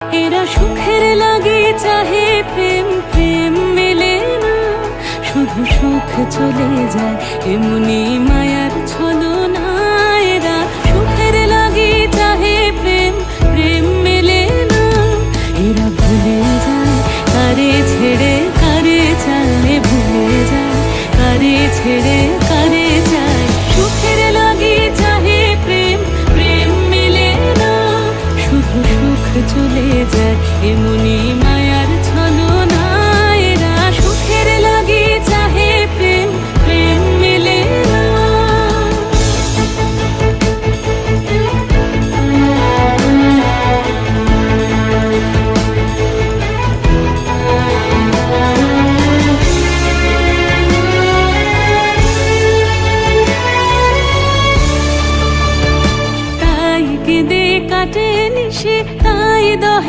এরা সুখের লাগে চাহে প্রেম, প্রেম মেলে না, শুধু সুখ চলে যায় এমনি মায়ার ছলনা। এরা সুখের লাগে চাহে প্রেম, প্রেম মেলে না, এরা ভুলে যায় কারে ছেড়ে কারে চায়, ভুলে যায় কারে ছেড়ে কারে চায়। সুখের লাগে চাহে প্রেম, প্রেম মেলে না, শুধু সুখ চলে যায় এমনি মায়ার ছলনা। এরা সুখের লাগে চাহে প্রেম, প্রেম মেলে না। তাই কেঁদে কাটে নিশে, তাই দহে